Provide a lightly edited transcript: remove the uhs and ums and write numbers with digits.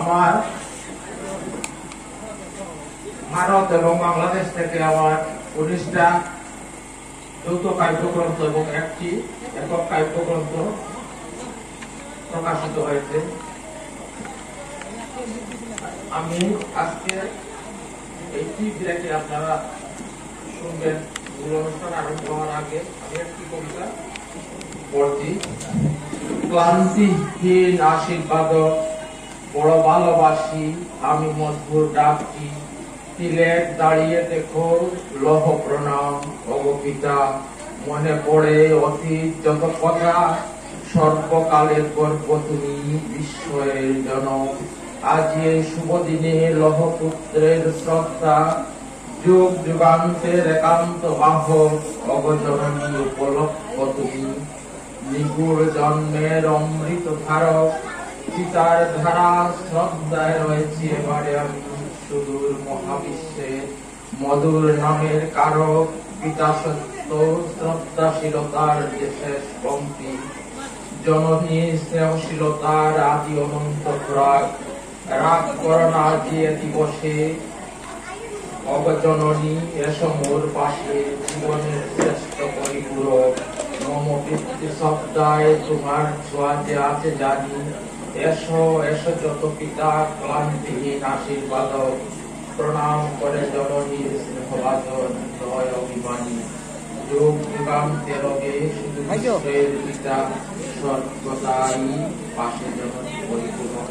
আমার ভারত এবং বাংলাদেশ থেকে আমার 19টা যৌথ কাব্যগ্রন্থ এবং একটি একক কাব্যগ্রন্থ প্রকাশিত হয়েছে। আমি আজকে এই ব্রেকে আপনারা শুনবেন। মূল অনুষ্ঠান আরম্ভ হওয়ার আগে আমি একটি কবিতা পড়ছি। ক্লান্তিহীন আশীর্বাদ বড় ভালোবাসি আমি মধুর ডাকটি, তিলেক দাঁড়িয়ে দেখো লহ প্রণাম অবপিতা, মনে পড়ে অতীত যত কথা, সর্বকালের গর্ব তুমি বিস্ময়ের জনক। আজ এই শুভ দিনে লহ পুত্রের শ্রদ্ধা, যুগ যুগান্তের একান্ত বাহক অগজননী উপলক্ষ তুমি, নিগুড় জন্মের অমৃত ধারক, পিতার ধারা শ্রদ্ধায় রয়েছে এবারে আমি সুদূর মহাবিশ্বের মধুর নামের কারক। পিতা সত্য শ্রদ্ধাশীলতার যে শেষ পঙ্ক্তি, জননী স্নেহশীলতার আদি অনন্ত প্রাগ, রাগ করোনা যে দিবসে অগজননী এসো মোর পাশে, জীবনের শ্রেষ্ঠ পরিপূরক। মম পিতৃ শব্দায় তোমার ছোঁয়া যে আছে জানি, এসো এসো যত পিতা ক্লান্তিহীন আশীর্বাদ, প্রণাম করে জননীর স্নেহভাজন জয় অভিমানী। যুগ যুগান্তে রবে শুধু বিশ্বের পিতা, সর্বদাই পাশে জননী পরিপূরক।